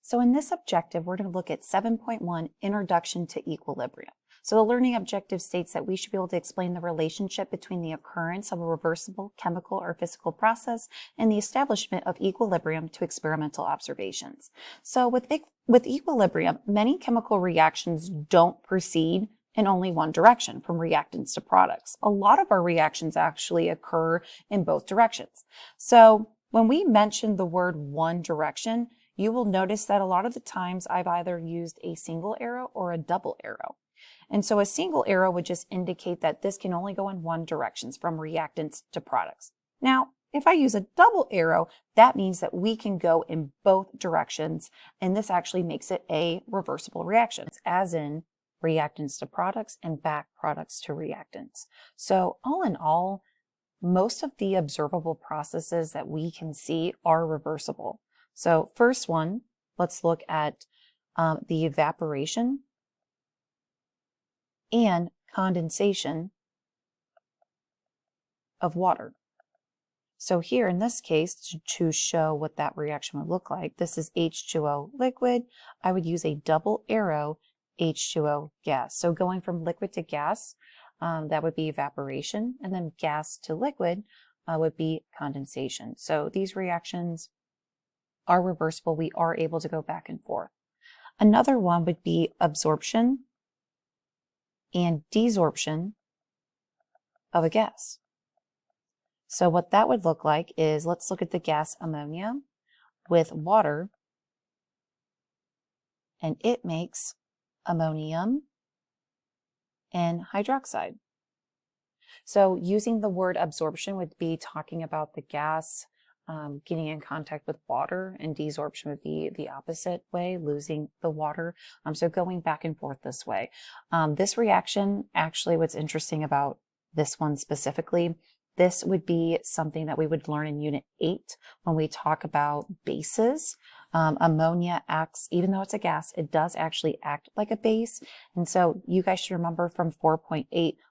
So in this objective, we're going to look at 7.1, Introduction to Equilibrium. So the learning objective states that we should be able to explain the relationship between the occurrence of a reversible chemical or physical process and the establishment of equilibrium to experimental observations. So with equilibrium, many chemical reactions don't proceed in only one direction, from reactants to products. A lot of our reactions actually occur in both directions. So when we mention the word one direction, you will notice that a lot of the times I've either used a single arrow or a double arrow. And so a single arrow would just indicate that this can only go in one direction, from reactants to products. Now, if I use a double arrow, that means that we can go in both directions, and this actually makes it a reversible reaction, as in reactants to products and back products to reactants. So all in all, most of the observable processes that we can see are reversible. So first one, let's look at the evaporation and condensation of water. So here in this case, to show what that reaction would look like, this is H2O liquid. I would use a double arrow H2O gas. So going from liquid to gas, that would be evaporation, and then gas to liquid would be condensation. So these reactions are reversible. We are able to go back and forth. Another one would be absorption and desorption of a gas. So what that would look like is, let's look at the gas ammonia with water, and it makes ammonium and hydroxide. So using the word absorption would be talking about the gas getting in contact with water, and desorption would be the opposite way, losing the water. So going back and forth this way. This reaction, actually what's interesting about this one specifically, this would be something that we would learn in Unit 8 when we talk about bases. Ammonia acts, even though it's a gas, it does actually act like a base. And so you guys should remember from 4.8,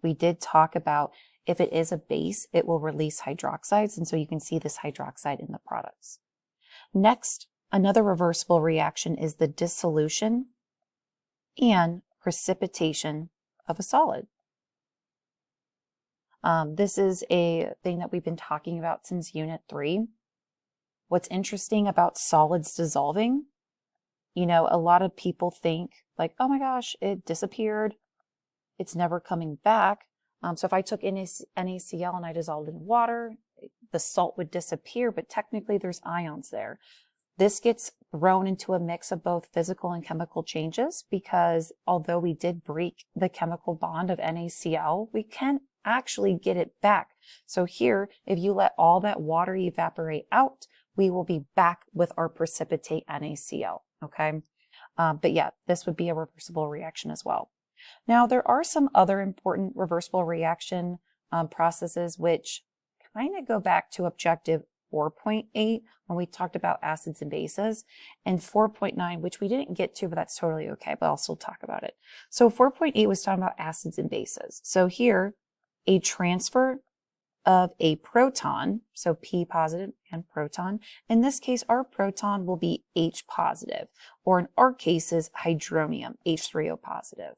we did talk about if it is a base, it will release hydroxides. And so you can see this hydroxide in the products. Next, another reversible reaction is the dissolution and precipitation of a solid. This is a thing that we've been talking about since Unit 3. What's interesting about solids dissolving, a lot of people think like, oh my gosh, it disappeared, it's never coming back. So if I took NaCl and I dissolved in water, the salt would disappear, but technically there's ions there. This gets thrown into a mix of both physical and chemical changes, because although we did break the chemical bond of NaCl, we can actually get it back. So here, if you let all that water evaporate out, we will be back with our precipitate NaCl, okay? But yeah, this would be a reversible reaction as well. Now, there are some other important reversible reaction processes which kind of go back to objective 4.8 when we talked about acids and bases, and 4.9, which we didn't get to, but that's totally okay, but I'll still talk about it. So 4.8 was talking about acids and bases. So here, a transfer of a proton, so P positive and proton. In this case, our proton will be H positive, or in our cases, hydronium, H3O positive,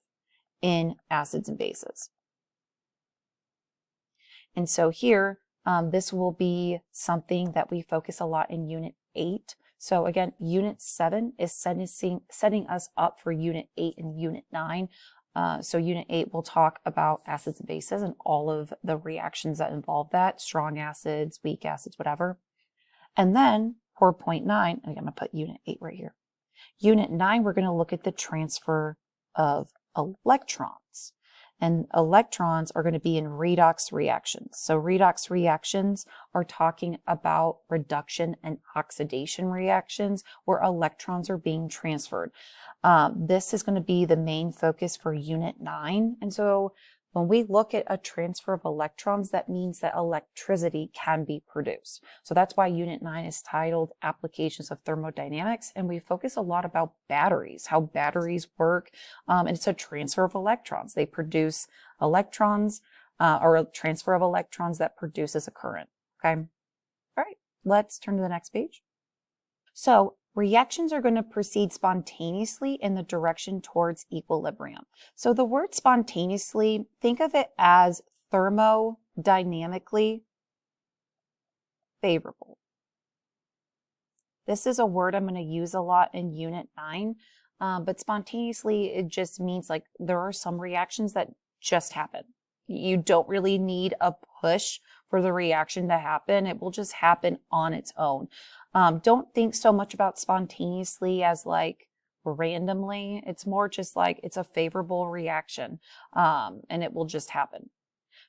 in acids and bases. And so here, this will be something that we focus a lot in Unit 8. So again, Unit 7 is setting us up for Unit 8 and Unit 9. So Unit 8 will talk about acids and bases and all of the reactions that involve that, strong acids, weak acids, whatever. And then 4.9, I'm going to put Unit 8 right here. Unit 9, we're going to look at the transfer of electrons. And electrons are going to be in redox reactions. So redox reactions are talking about reduction and oxidation reactions where electrons are being transferred. This is going to be the main focus for Unit 9. And so when we look at a transfer of electrons, that means that electricity can be produced. So that's why Unit 9 is titled Applications of Thermodynamics, and we focus a lot about batteries, how batteries work, and it's a transfer of electrons. They produce electrons, or a transfer of electrons that produces a current, okay? All right, let's turn to the next page. So reactions are going to proceed spontaneously in the direction towards equilibrium. So the word spontaneously, think of it as thermodynamically favorable. This is a word I'm going to use a lot in Unit 9, but spontaneously, it just means like there are some reactions that just happen. You don't really need a push for the reaction to happen. It will just happen on its own. Don't think so much about spontaneously as like randomly. It's more just like it's a favorable reaction, and it will just happen.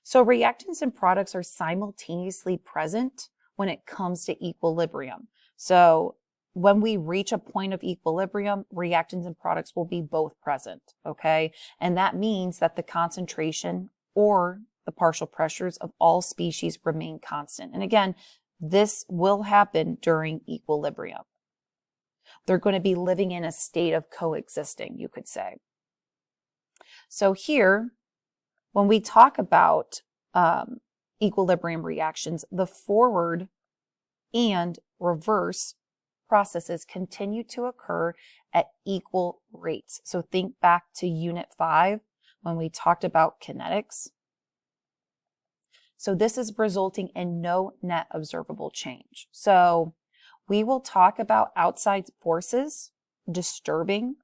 So reactants and products are simultaneously present when it comes to equilibrium. So when we reach a point of equilibrium, reactants and products will be both present, okay? And that means that the concentration or the partial pressures of all species remain constant. And again, this will happen during equilibrium. They're going to be living in a state of coexisting, you could say. So here, when we talk about equilibrium reactions, the forward and reverse processes continue to occur at equal rates. So think back to Unit 5 when we talked about kinetics. So this is resulting in no net observable change. So we will talk about outside forces disturbing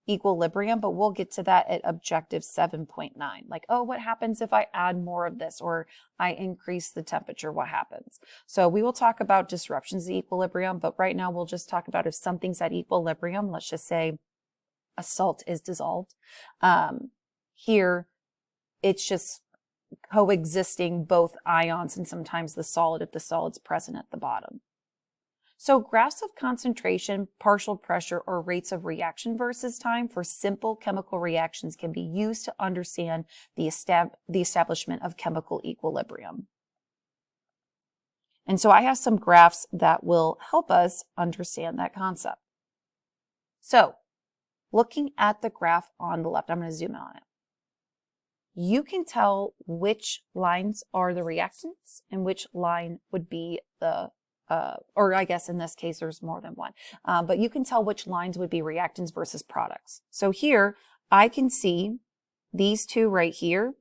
equilibrium, but we'll get to that at objective 7.9. Like, oh, what happens if I add more of this or I increase the temperature? What happens? So we will talk about disruptions to equilibrium, but right now we'll just talk about if something's at equilibrium, let's just say a salt is dissolved. Here, it's just coexisting both ions and sometimes the solid if the solid's present at the bottom. So graphs of concentration, partial pressure, or rates of reaction versus time for simple chemical reactions can be used to understand the establishment of chemical equilibrium. And so I have some graphs that will help us understand that concept. So looking at the graph on the left, I'm going to zoom in on it. You can tell which lines are the reactants and which line would be the or I guess in this case, there's more than one, but you can tell which lines would be reactants versus products. So here I can see these two right here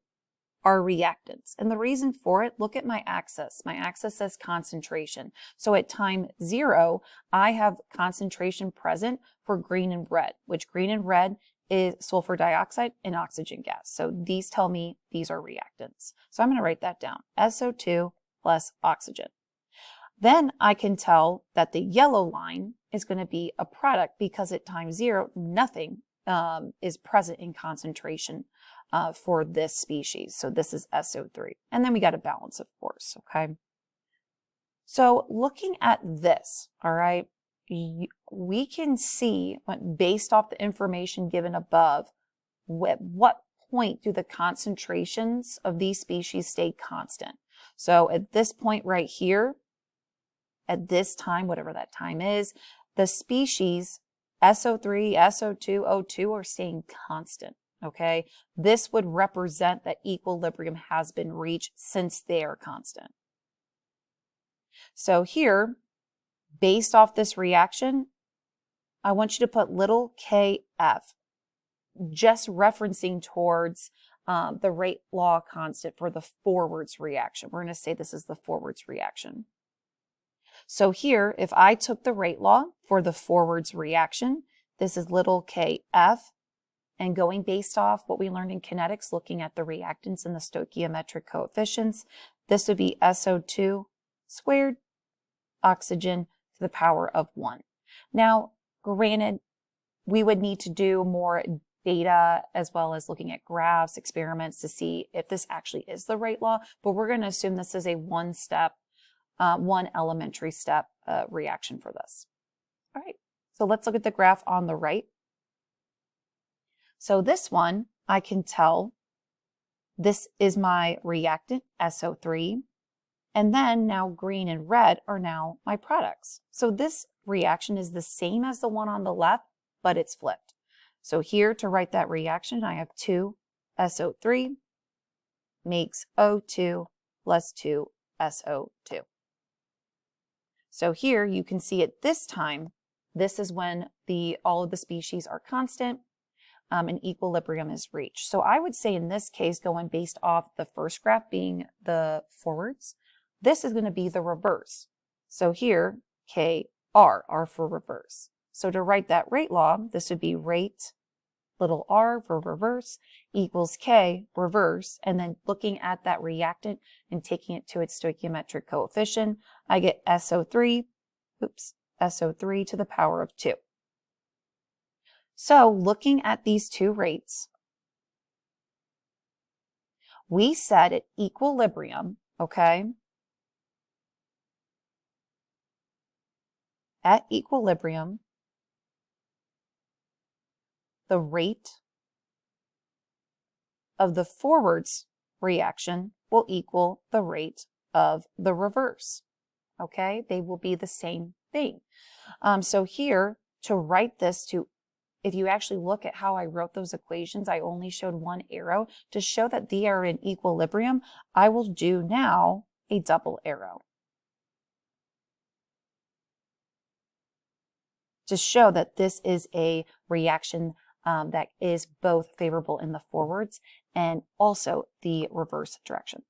are reactants. And the reason for it, look at my axis. My axis says concentration. So at time 0, I have concentration present for green and red, which green and red is sulfur dioxide and oxygen gas. So these tell me these are reactants. So I'm going to write that down, SO2 plus oxygen. Then I can tell that the yellow line is going to be a product because at time 0, nothing is present in concentration for this species. So this is SO3. And then we got a balance, of course, okay? So looking at this, all right, we can see, based off the information given above, at what point do the concentrations of these species stay constant? So at this point right here, at this time, whatever that time is, the species SO3, SO2, O2 are staying constant, okay? This would represent that equilibrium has been reached since they are constant. So here, based off this reaction, I want you to put little kf, just referencing towards the rate law constant for the forwards reaction. We're going to say this is the forwards reaction. So here, if I took the rate law for the forwards reaction, this is little kf, and going based off what we learned in kinetics, looking at the reactants and the stoichiometric coefficients, this would be SO2 squared oxygen to the power of 1. Now, granted, we would need to do more data as well as looking at graphs, experiments to see if this actually is the rate law, but we're going to assume this is a one elementary step reaction for this. All right, so let's look at the graph on the right. So this one, I can tell this is my reactant, SO3, and then now green and red are now my products. So this reaction is the same as the one on the left, but it's flipped. So here to write that reaction, I have 2 SO3 makes O2 plus 2 SO2. So here you can see at this time, this is when all of the species are constant and equilibrium is reached. So I would say in this case, going based off the first graph being the forwards, this is going to be the reverse. So here, R for reverse. So to write that rate law, this would be rate little r for reverse equals K reverse, and then looking at that reactant and taking it to its stoichiometric coefficient, I get SO3 to the power of 2. So looking at these two rates, we said at equilibrium, okay? At equilibrium, the rate of the forwards reaction will equal the rate of the reverse, okay? They will be the same thing. So here, to write this if you actually look at how I wrote those equations, I only showed one arrow. To show that they are in equilibrium, I will do now a double arrow to show that this is a reaction that is both favorable in the forwards and also the reverse direction.